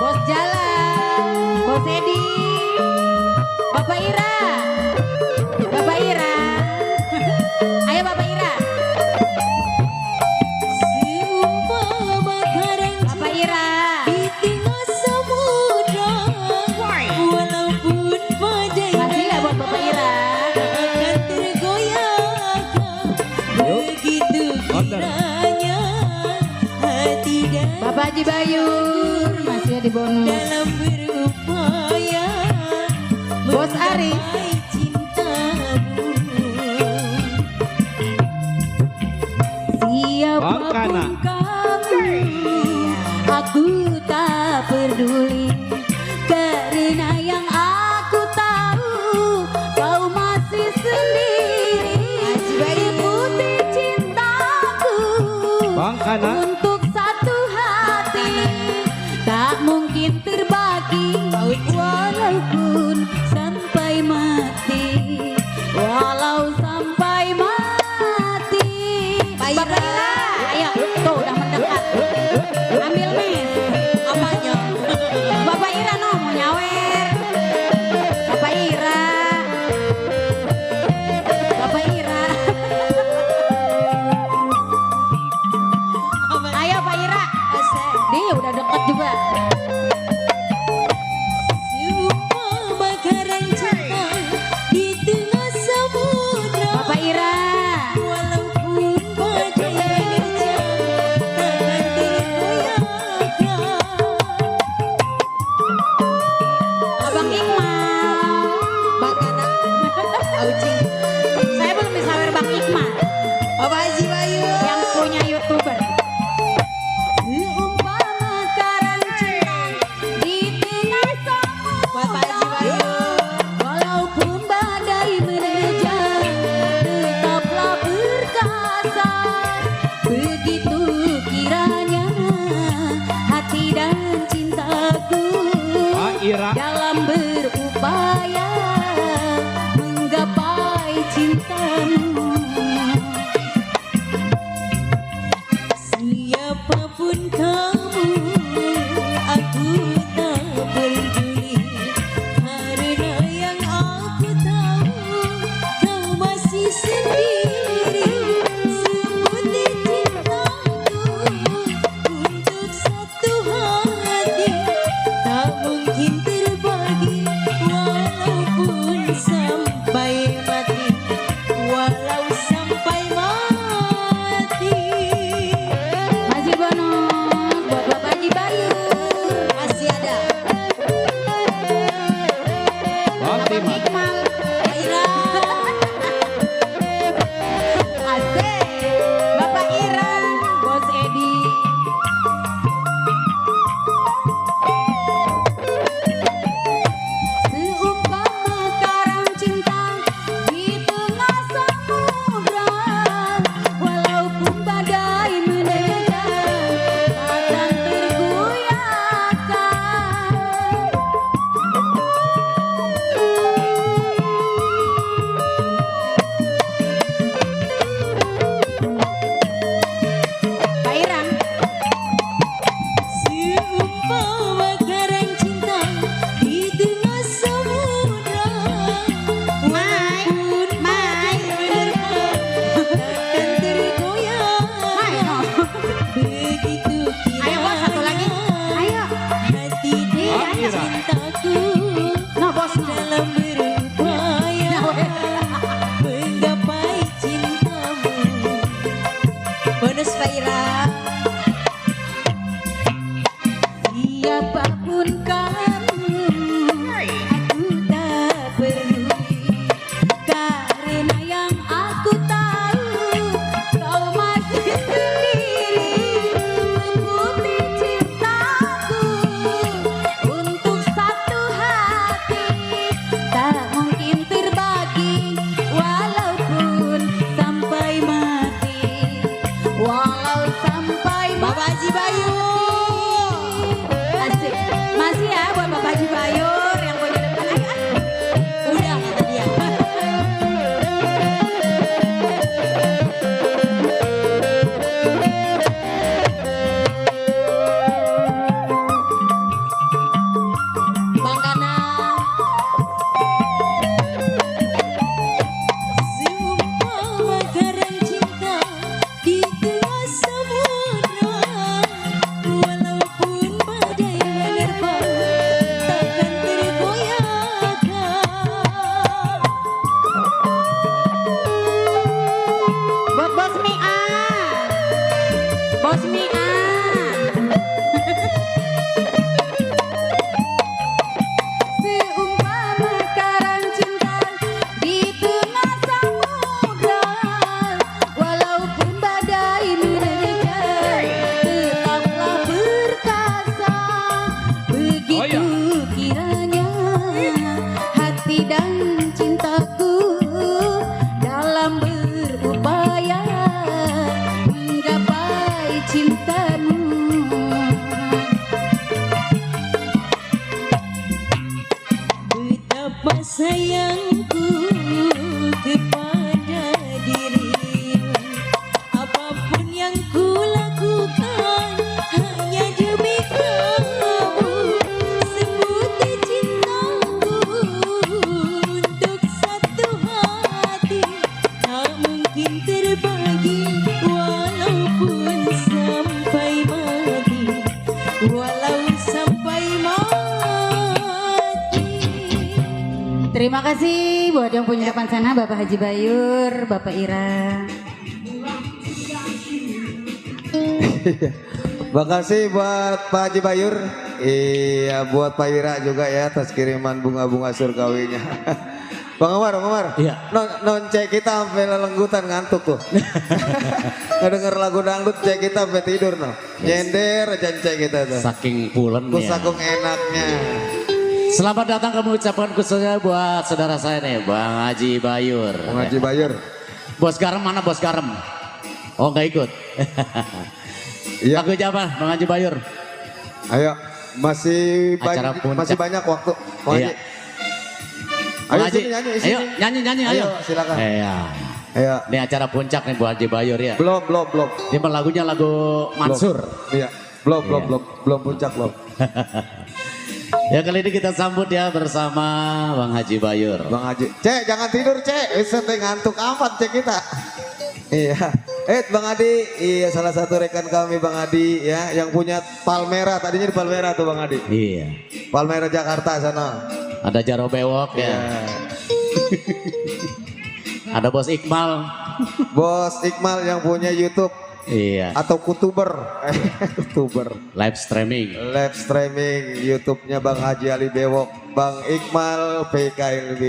Bos Jalan. Bos Edi. Bapak Ira. Bapak Ira. Ayo Bapak Ira. Seumpama karang Bapak Ira. di tengah samudra, walaupun badai Makasih ya buat Bapak Ira. akan tergoyahkan. Begitu kiranya hati dan Bapak Haji Bayur. Masih ya di bonus. dalam berupaya Bos Aris. menggapai cintamu. Bangkana. Siapapun kamu, aku tak peduli, karena yang aku tahu kau masih sendiri. Ikuti cintaku Bangkana. untuk satu hati, tak mungkin terbagi, walaupun sampai mati, walau sampai mati. Bapak Ira. Ayo. Tuh udah mendekat. Ambil Miss. dekat juga. Seumpama karang cinta di tengah samudra. Bapak Ira. Walaupun badai menerjang, takkan tergoyahkan. Abang Iqmal. Bangkana. Aucing. Saya belum bisa sawer Bang Iqmal Bapak Haji Bayu. yang punya YouTuber. Seumpama karang cinta di tengah Bapak Haji Bayu. walaupun badai menerjang, tetaplah perkasa. Begitu kiranya hati dan cintaku Pak Ira. dalam berupaya menggapai cintamu. Siapapun kamu, aku tak peduli, karena yang aku tahu kau masih sendiri. Sebutir cintaku untuk satu hati tak mungkin terbagi, walaupun sampai mati, walau sampai mati. Masih bonus buat Bapak Haji Bayu. Masih ada. Bang Timah. Iqmal. Ira. Asik. Bapak Ira. Bos Edi. Seumpama karang cinta di tengah samudra, walaupun badai menerjang, takkan tergoyahkan. Pak Ira. Seumpama karang cinta di tengah samudra, walaupun badai menerjang, takkan tergoyahkan. Begitu Ayo, Bos, satu lagi. Ayo. hati dan Ira. cintaku No, Bos. dalam berupaya menggapai cintamu. Bonus Pak Ira. Siapapun kamu, aku tak peduli, karena yang aku tahu kau masih sendiri. Sebutir cintaku untuk satu hati tak mungkin terbagi, walaupun sampai mati, walau sampai Bapak Haji Bayu. Asik. Masih ya buat Terima kasih buat yang punya depan sana, Bapak Haji Bayur, Bapak Ira. Makasih buat Pak Haji Bayur. Iya, buat Pak Ira juga ya atas kiriman bunga-bunga surgawinya. Bang Omar. Iya. Non cek kita sampai lelenggutan ngantuk tuh. Ngedenger lagu dangdut cek kita sampai tidur no. Nyender aja cek kita tuh. Saking pulennya. Saking enaknya. Selamat datang kami ucapkan khususnya buat saudara saya nih, Bang Haji Bayur. Bang Haji Bayur. Bos Garam mana Bos Garam? Oh nggak ikut. Iya. Lagu apa Bang Haji Bayur? Ayo, masih Acara puncak. banyak waktu. Bang Iya. Haji. Bang Ayo Haji, sini nyanyi, ayo nyanyi, ayo. Silakan. Iya. Ayo. Ini acara puncak nih buat Haji Bayur ya. Belum. Ini lagunya lagu Mansur. Iya. Belum puncak belum. Ya kali ini kita sambut ya bersama Bang Haji Bayur. Bang Haji. Cek jangan tidur cek. Sampai ngantuk amat cek kita. Iya. Bang Adi. Iya salah satu rekan kami Bang Adi ya. Yang punya Palmera. Tadinya di Palmera tuh Bang Adi. Iya. Palmera Jakarta sana. Ada Jaro Bewok ya. Iya. Ada Bos Iqmal. Bos Iqmal yang punya YouTube. Iya. Atau kutuber. Kutuber. Live streaming. Live streaming YouTube-nya Bang Haji Ali Bewok. Bang Iqmal PKLB.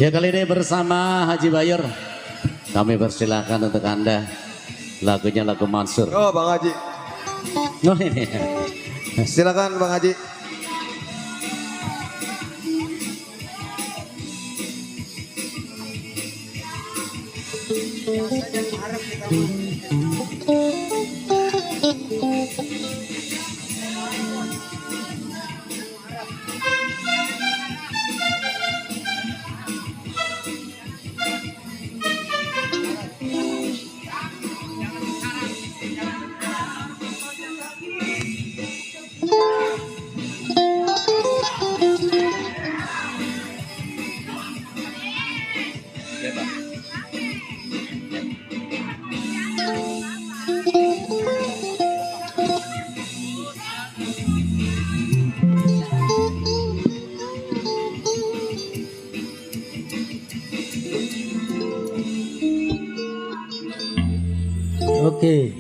Ya kali ini bersama Haji Bayur kami persilakan untuk Anda lagunya lagu Mansur. Oh Bang Haji. Oh ini. Silakan Bang Haji. Oke.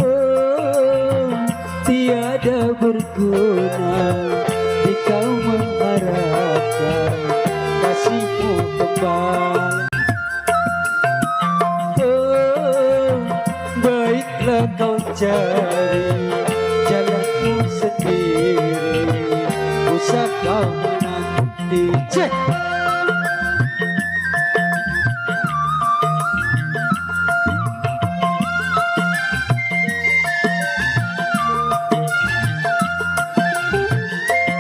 Oh, tiada berguna jika mengharapkan kasihmu kembali. Oh, baiklah kau cari jalanmu sendiri, usah kau menanti. Cek.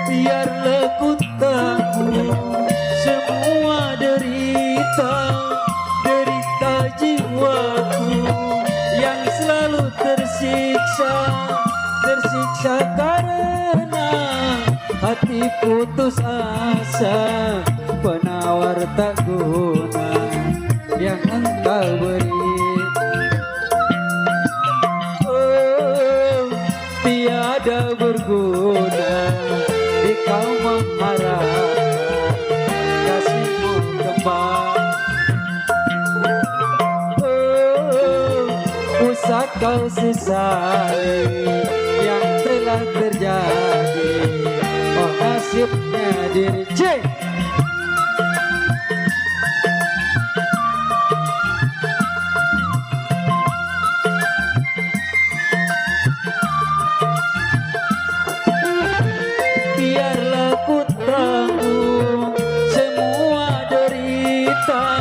Biarlah ku tahu semua derita jiwaku yang selalu tersiksa karena hati putus asa, penawar tak guna yang engkau beri. Oh, tiada berguna kau mengharapkan kasihmu kembali. Oh, usah kau sesali yang telah terjadi. Oh nasibnya diri cek. Biarlah ku tahu semua derita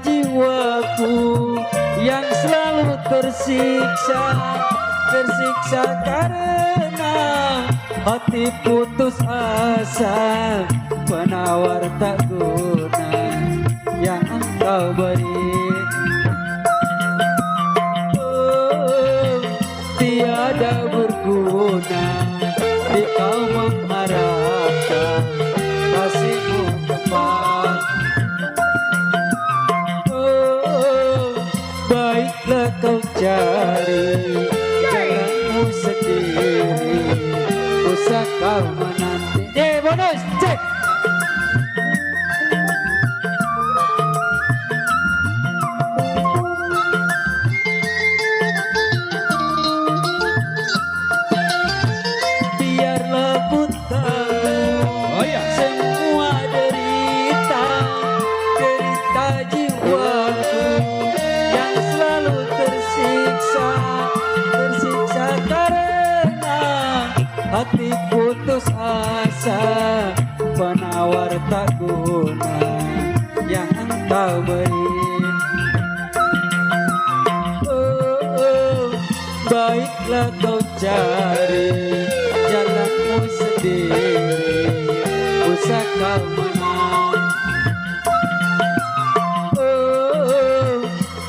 jiwaku yang selalu tersiksa karena hati putus asa, penawar tak guna kau beri. Oh, tiada berguna di kau mengharapkan kasihmu tepat. Oh, baiklah kau cari jalanmu sendiri, usah kau menanti. Bonus, cek. Biarlah ku tahu semua derita jiwaku yang selalu tersiksa karena hati putus asa, penawar tak guna yang engkau beri. Baiklah kau cari jalanmu sendiri, usah kau menang.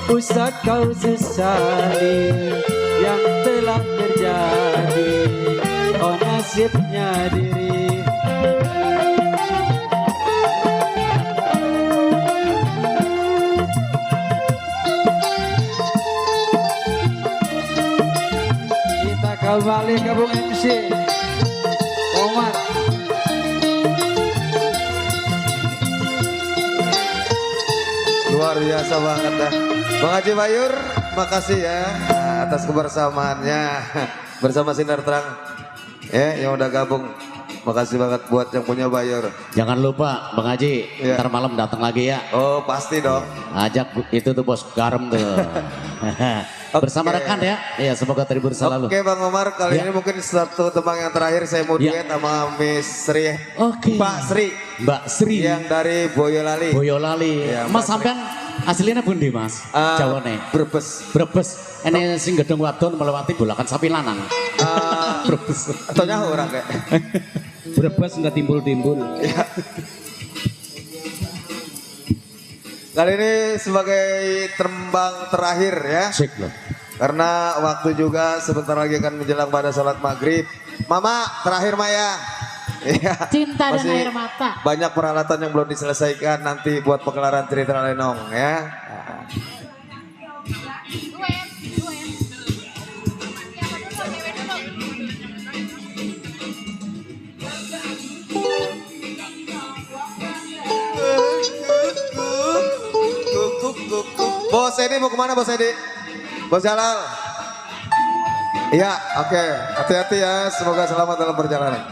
Usah kau sesali yang telah terjadi, oh nasibnya diri. Kembali ke Bung MC Omar. Luar biasa banget dah. Bang Haji Bayur, makasih ya atas kebersamaannya bersama Sinar Terang. Yang udah gabung. Makasih banget buat yang punya Bayur. Jangan lupa Bang Haji, Ya. ntar malam datang lagi ya. Oh pasti dong. Ajak itu tuh bos garam tuh. Bersama rekan ya. Iya, semoga terhibur selalu. Oke Bang Omar, kali Ya. ini mungkin satu tembang yang terakhir saya mau Ya. duet sama Miss Sri. Oke. Mbak Sri. Mbak Sri. Yang dari Boyolali. Boyolali. Ya, Mas Mbak Sri. sampean aslinya pundi Mas? Jawane. Brebes. Brebes. Ini sing gedung wadon melewati bulakan sapi lanang. Brebes. Atau nyahu orang kayak. Brebes nggak timbul-timbul. Ya. Kali ini sebagai tembang terakhir ya. Cek loh. Karena waktu juga sebentar lagi akan menjelang pada sholat maghrib. Mama, terakhir Maya. Iya. Cinta dan Masih air mata. banyak peralatan yang belum diselesaikan nanti buat pegelaran cerita lenong ya. Bos Edi mau kemana Bos Edi? Bos Jalal. Iya, oke. Hati-hati ya. Semoga selamat dalam perjalanan.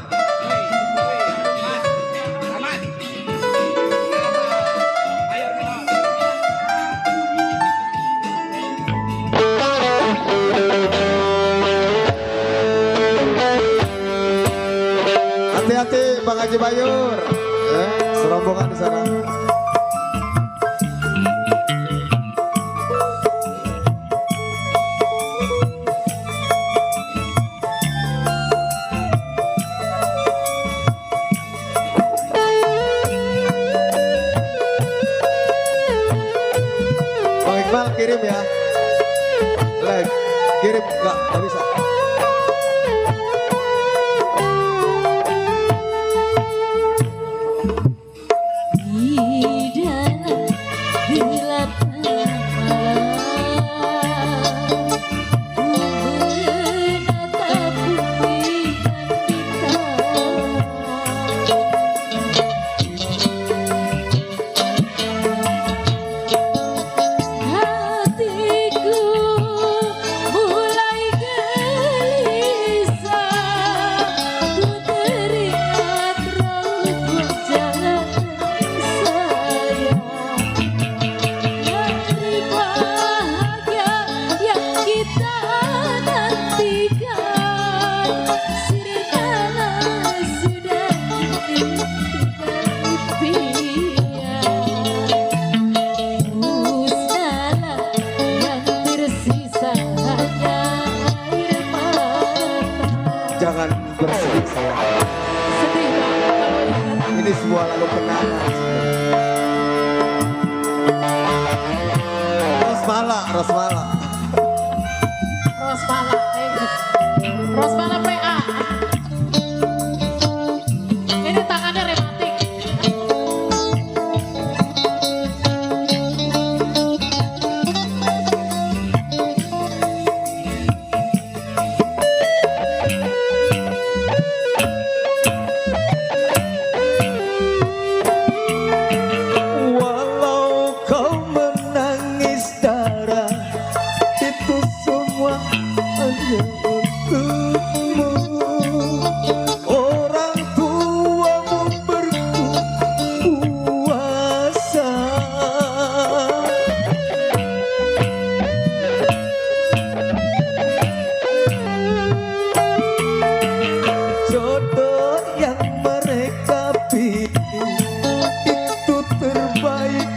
Hati-hati Bang Haji Bayur. Serombongan di sana. Bang Iqbal kirim ya. Live. Kirim enggak bisa. Hatiku mulai Rosmala. Rosmala. Rosmala PA. Ini tangannya rematik. Walau kau menangis darah, itu semua hanya untukmu. Orang tuamu berkuasa. Jodoh yang mereka pilih itu terbaik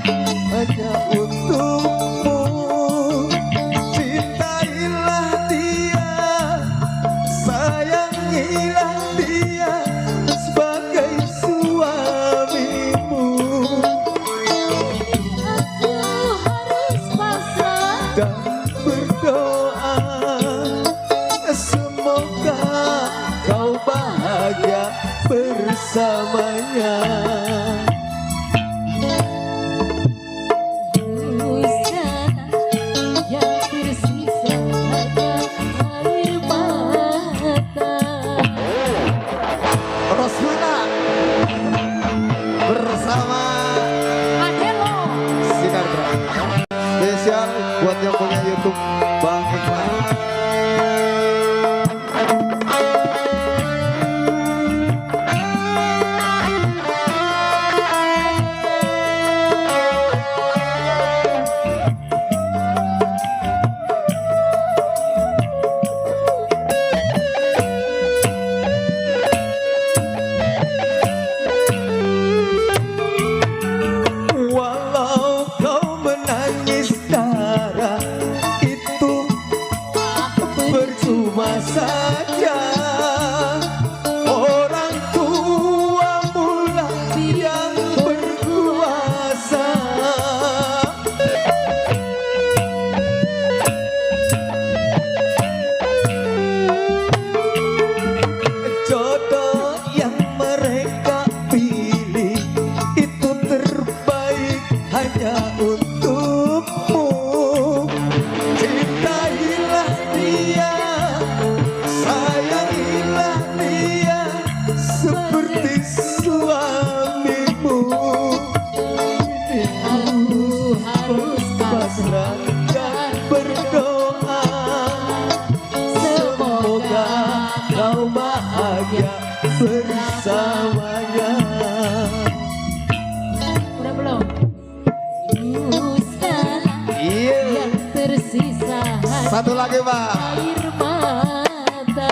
hanya untukmu. Cintailah dia, sayangilah dia sebagai suamimu. Aku harus pasrah. Dan berdoa semoga kau bahagia bersamanya. Yang tersisa hanya air mata. Rosmala bersama Adelo. Sinar Terang. Spesial buat yang punya YouTube Bang Iqbal. Walau kau menangis darah, itu percuma saja. Orang tuamu lah yang berkuasa. Jodoh yang mereka pilih itu terbaik hanya untukmu. Cintailah dia, sayangilah dia seperti suamimu. Aku harus Pasrah dan berdoa semoga kau bahagia bersamanya. Udah belum? Sekarang Iya. yang tersisa hanya Satu lagi, Pak. air mata.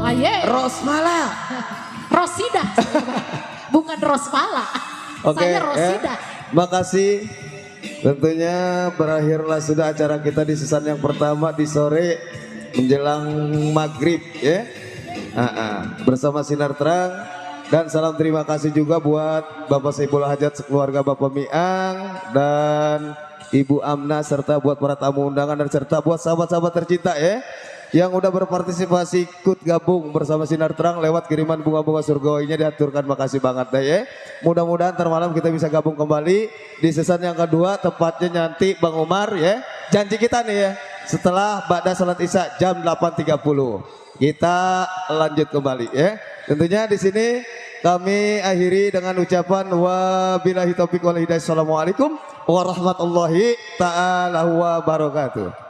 Aye. Rosmala. Rosida. Bukan Rosmala. Oke, Saya Rosida. makasih. Tentunya berakhirlah sudah acara kita di season yang pertama di sore menjelang maghrib ya. Bersama Sinar Terang dan salam terima kasih juga buat Bapak Saiful Hajat sekeluarga Bapak Miang dan Ibu Amna serta buat para tamu undangan dan serta buat sahabat-sahabat tercinta ya yang udah berpartisipasi ikut gabung bersama Sinar Terang lewat kiriman bunga-bunga surgawainya diaturkan, makasih banget deh ya. Mudah-mudahan ntar malam kita bisa gabung kembali di season yang kedua, tepatnya nanti Bang Umar ya. Janji kita nih ya, setelah ba'da salat Isya jam 8.30 kita lanjut kembali ya. Tentunya di sini kami akhiri dengan ucapan wabillahi taufiq wal hidayah. Assalamualaikum warahmatullahi taala wabarakatuh.